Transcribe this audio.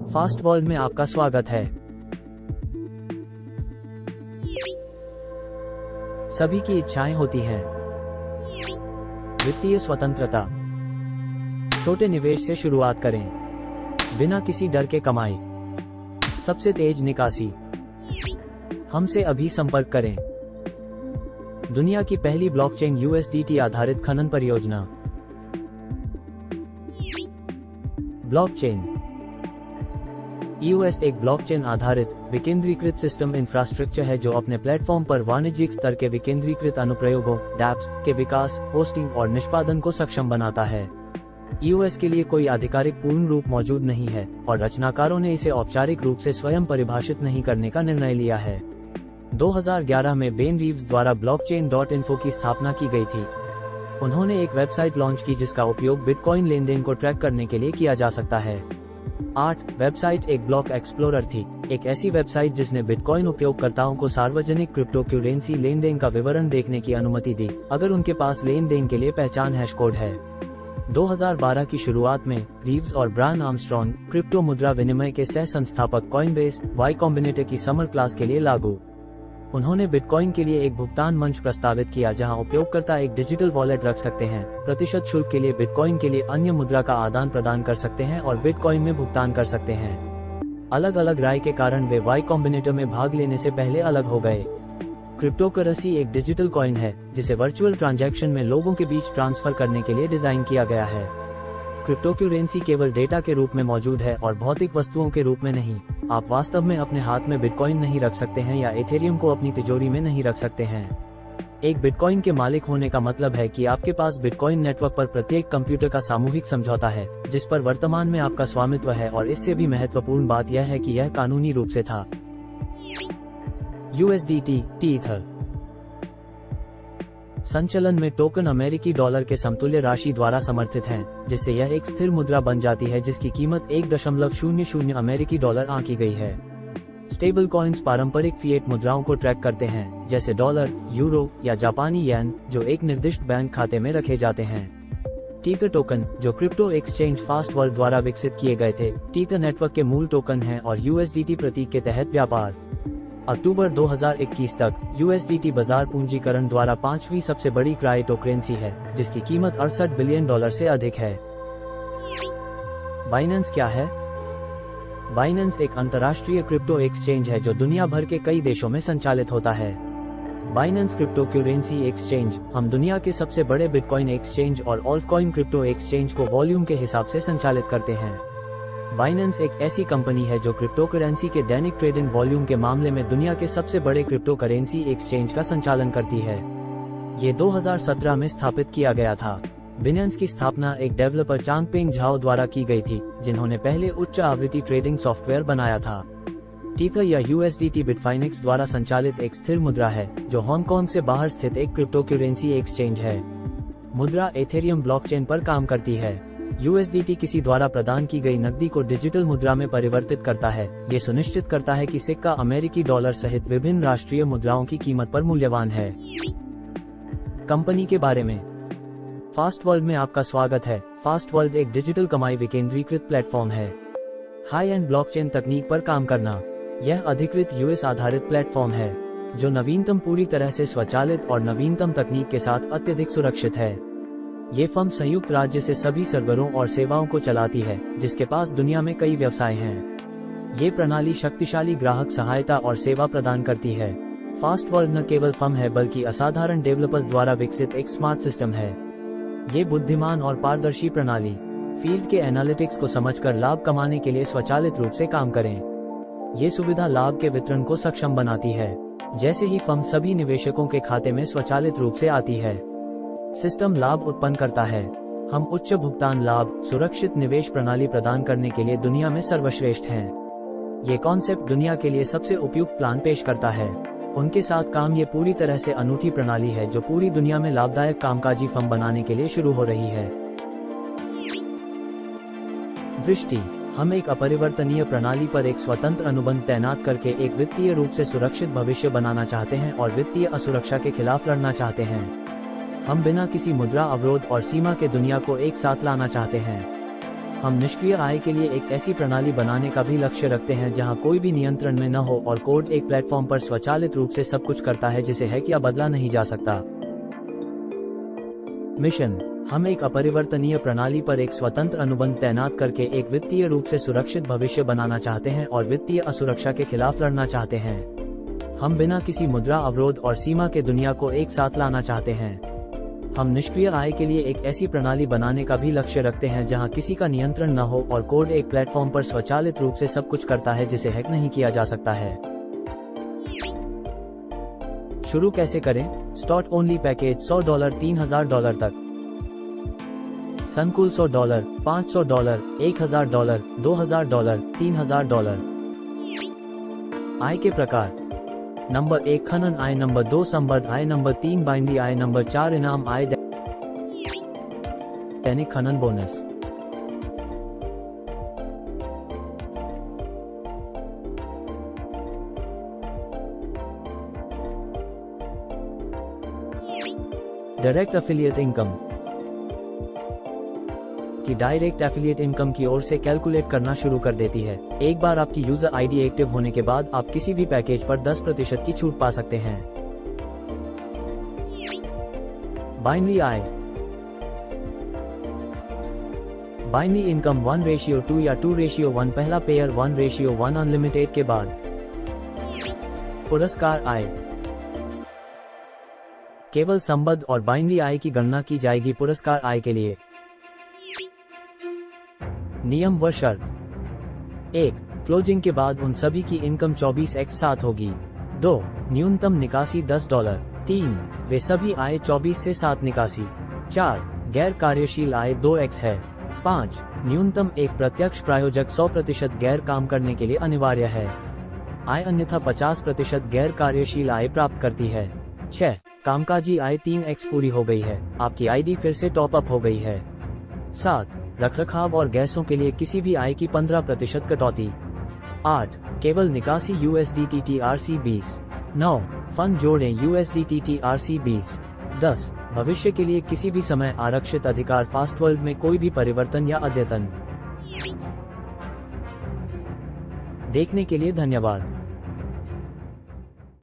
First world में आपका स्वागत है। सभी की इच्छाएं होती हैं। वित्तीय स्वतंत्रता। छोटे निवेश से शुरुआत करें, बिना किसी डर के कमाएं। सबसे तेज निकासी। हमसे अभी संपर्क करें। दुनिया की पहली ब्लॉकचेन USDT आधारित खनन परियोजना। ब्लॉकचेन EOS एक ब्लॉकचेन आधारित विकेंद्रीकृत सिस्टम इंफ्रास्ट्रक्चर है जो अपने प्लेटफॉर्म पर वाणिज्यिक स्तर के विकेंद्रीकृत अनुप्रयोगों डैप्स के विकास, होस्टिंग और निष्पादन को सक्षम बनाता है। EOS के लिए कोई आधिकारिक पूर्ण रूप मौजूद नहीं है और रचनाकारों ने इसे औपचारिक रूप से स्वयं परिभाषित नहीं करने का निर्णय लिया है। 2011 में बेन रीव्स द्वारा blockchain.info की स्थापना की गई थी। उन्होंने एक वेबसाइट लॉन्च की जिसका उपयोग बिटकॉइन लेनदेन को ट्रैक करने के लिए किया जा सकता है। 8 वेबसाइट एक ब्लॉक एक्सप्लोरर थी, एक ऐसी वेबसाइट जिसने बिटकॉइन उपयोगकर्ताओं को सार्वजनिक क्रिप्टो करेंसी लेनदेन का विवरण देखने की अनुमति दी, अगर उनके पास लेनदेन के लिए पहचान हैश कोड है। 2012 की शुरुआत में रीव्स और ब्रायन आर्मस्ट्रॉन्ग क्रिप्टो मुद्रा विनिमय के सह संस्थापक कॉइनबेस Y कॉम्बिनेटर की समर क्लास के लिए लागू। उन्होंने बिटकॉइन के लिए एक भुगतान मंच प्रस्तावित किया जहां उपयोगकर्ता एक डिजिटल वॉलेट रख सकते हैं, प्रतिशत शुल्क के लिए बिटकॉइन के लिए अन्य मुद्रा का आदान प्रदान कर सकते हैं और बिटकॉइन में भुगतान कर सकते हैं। अलग अलग राय के कारण वे Y कॉम्बिनेटर में भाग लेने से पहले अलग हो गए। क्रिप्टोकरेंसी एक डिजिटल कॉइन है जिसे वर्चुअल ट्रांजैक्शन में लोगों के बीच ट्रांसफर करने के लिए डिजाइन किया गया है। क्रिप्टोकरेंसी केवल डेटा के रूप में मौजूद है और भौतिक वस्तुओं के रूप में नहीं। आप वास्तव में अपने हाथ में बिटकॉइन नहीं रख सकते हैं या एथेरियम को अपनी तिजोरी में नहीं रख सकते हैं। एक बिटकॉइन के मालिक होने का मतलब है कि आपके पास बिटकॉइन नेटवर्क पर प्रत्येक कंप्यूटर का सामूहिक समझौता है जिस पर वर्तमान में आपका स्वामित्व है, और इससे भी महत्वपूर्ण बात यह है कि यह कानूनी रूप से था। USDT ईथर संचलन में टोकन अमेरिकी डॉलर के समतुल्य राशि द्वारा समर्थित हैं, जिससे यह एक स्थिर मुद्रा बन जाती है जिसकी कीमत 1.00 अमेरिकी डॉलर आंकी गई है। स्टेबल कॉइन्स पारंपरिक फिएट मुद्राओं को ट्रैक करते हैं जैसे डॉलर, यूरो या जापानी येन, जो एक निर्दिष्ट बैंक खाते में रखे जाते हैं। टीथर टोकन, जो क्रिप्टो एक्सचेंज फास्ट वर्ल्ड द्वारा विकसित किए गए थे, टीथर नेटवर्क के मूल टोकन हैं और USDT प्रतीक के तहत व्यापार। अक्टूबर 2021 तक USDT बाजार पूंजीकरण द्वारा 5वीं सबसे बड़ी क्राइप्टोकरेंसी है जिसकी कीमत $68 बिलियन से अधिक है। बाइनेंस क्या है? बाइनेंस एक अंतर्राष्ट्रीय क्रिप्टो एक्सचेंज है जो दुनिया भर के कई देशों में संचालित होता है। बाइनेंस क्रिप्टो करेंसी एक्सचेंज हम दुनिया के सबसे बड़े बिटकॉइन एक्सचेंज और ऑल्टकॉइन क्रिप्टो एक्सचेंज को वॉल्यूम के हिसाब से संचालित करते हैं। बाइनेंस एक ऐसी कंपनी है जो क्रिप्टो करेंसी के दैनिक ट्रेडिंग वॉल्यूम के मामले में दुनिया के सबसे बड़े क्रिप्टो करेंसी एक्सचेंज का संचालन करती है। ये 2017 में स्थापित किया गया था। बाइनेंस की स्थापना एक डेवलपर चांगपेंग झाओ द्वारा की गई थी, जिन्होंने पहले उच्च आवृत्ति ट्रेडिंग सॉफ्टवेयर बनाया था। टीथर या USDT बिटफाइनेक्स द्वारा संचालित एक स्थिर मुद्रा है जो हांगकांग से बाहर स्थित एक क्रिप्टो करेंसी एक्सचेंज है। मुद्रा एथेरियम ब्लॉकचेन पर काम करती है। USDT किसी द्वारा प्रदान की गई नकदी को डिजिटल मुद्रा में परिवर्तित करता है। ये सुनिश्चित करता है कि सिक्का अमेरिकी डॉलर सहित विभिन्न राष्ट्रीय मुद्राओं की कीमत पर मूल्यवान है। कंपनी के बारे में। फास्ट वर्ल्ड में आपका स्वागत है। फास्ट वर्ल्ड एक डिजिटल कमाई विकेंद्रीकृत प्लेटफॉर्म है। हाई एंड ब्लॉकचेन तकनीक पर काम करना। यह अधिकृत US आधारित प्लेटफॉर्म है जो नवीनतम, पूरी तरह से स्वचालित और नवीनतम तकनीक के साथ अत्यधिक सुरक्षित है। ये फर्म संयुक्त राज्य से सभी सर्वरों और सेवाओं को चलाती है जिसके पास दुनिया में कई व्यवसाय हैं। ये प्रणाली शक्तिशाली ग्राहक सहायता और सेवा प्रदान करती है। फास्ट वर्ल्ड न केवल फर्म है बल्कि असाधारण डेवलपर्स द्वारा विकसित एक स्मार्ट सिस्टम है। ये बुद्धिमान और पारदर्शी प्रणाली फील्ड के एनालिटिक्स को समझकर लाभ कमाने के लिए स्वचालित रूप से काम करें। ये सुविधा लाभ के वितरण को सक्षम बनाती है। जैसे ही फर्म सभी निवेशकों के खाते में स्वचालित रूप से आती है, सिस्टम लाभ उत्पन्न करता है। हम उच्च भुगतान लाभ सुरक्षित निवेश प्रणाली प्रदान करने के लिए दुनिया में सर्वश्रेष्ठ हैं। ये कॉन्सेप्ट दुनिया के लिए सबसे उपयुक्त प्लान पेश करता है। उनके साथ काम ये पूरी तरह से अनूठी प्रणाली है जो पूरी दुनिया में लाभदायक कामकाजी फर्म बनाने के लिए शुरू हो रही है। दृष्टि। हम एक अपरिवर्तनीय प्रणाली पर एक स्वतंत्र अनुबंध तैनात करके एक वित्तीय रूप से सुरक्षित भविष्य बनाना चाहते हैं और वित्तीय असुरक्षा के खिलाफ लड़ना चाहते हैं। हम बिना किसी मुद्रा अवरोध और सीमा के दुनिया को एक साथ लाना चाहते हैं। हम निष्क्रिय आय के लिए एक ऐसी प्रणाली बनाने का भी लक्ष्य रखते हैं जहां कोई भी नियंत्रण में न हो और कोड एक प्लेटफॉर्म पर स्वचालित रूप से सब कुछ करता है जिसे हैक या बदला नहीं जा सकता। मिशन: हम एक अपरिवर्तनीय प्रणाली पर एक स्वतंत्र अनुबंध तैनात करके एक वित्तीय रूप से सुरक्षित भविष्य बनाना चाहते हैं और वित्तीय असुरक्षा के खिलाफ लड़ना चाहते हैं। हम बिना किसी मुद्रा अवरोध और सीमा के दुनिया को एक साथ लाना चाहते हैं। हम निष्क्रिय आय के लिए एक ऐसी प्रणाली बनाने का भी लक्ष्य रखते हैं जहां किसी का नियंत्रण न हो और कोड एक प्लेटफॉर्म पर स्वचालित रूप से सब कुछ करता है जिसे हैक नहीं किया जा सकता है। शुरू कैसे करें? स्टार्ट ओनली पैकेज $100 $3000 तक। संकुल $100, $500, $1000, $2000, $3000। आय के प्रकार: नंबर 1 खनन आय, नंबर 2 संबद्ध आय, नंबर 3 बाइनरी आय, नंबर 4 इनाम आय, दैनिक खनन बोनस। डायरेक्ट एफिलिएट इनकम की डायरेक्ट एफिलिएट इनकम की ओर से कैलकुलेट करना शुरू कर देती है। एक बार आपकी यूजर आईडी एक्टिव होने के बाद आप किसी भी पैकेज पर 10% की छूट पा सकते हैं। बाइनरी आय: बाइनरी इनकम 1:2 या 2:1, पहला पेयर 1:1 अनलिमिटेड के बाद। पुरस्कार आय: केवल संबद्ध और बाइनरी आय की गणना की जाएगी पुरस्कार आय के लिए। नियम व शर्त: 1. क्लोजिंग के बाद उन सभी की इनकम 24x7 होगी। 2. न्यूनतम निकासी $10। 3. वे सभी आय 24 से 7 निकासी। 4. गैर कार्यशील आय 2x है। 5. न्यूनतम एक प्रत्यक्ष प्रायोजक 100% गैर काम करने के लिए अनिवार्य है। आय अन्यथा 50% गैर कार्यशील आय प्राप्त करती है। 6. कामकाजी आय 3x पूरी हो गई है, आपकी आईडी फिर से टॉप अप हो गई है। 7. रखरखाव और गैसों के लिए किसी भी आय की 15% कटौती। 8. केवल निकासी USDT/TRC 20। 9. फंड जोड़ें USDT/TRC 20। 10. भविष्य के लिए किसी भी समय आरक्षित अधिकार, फास्ट वर्ल्ड में कोई भी परिवर्तन या अद्यतन। देखने के लिए धन्यवाद।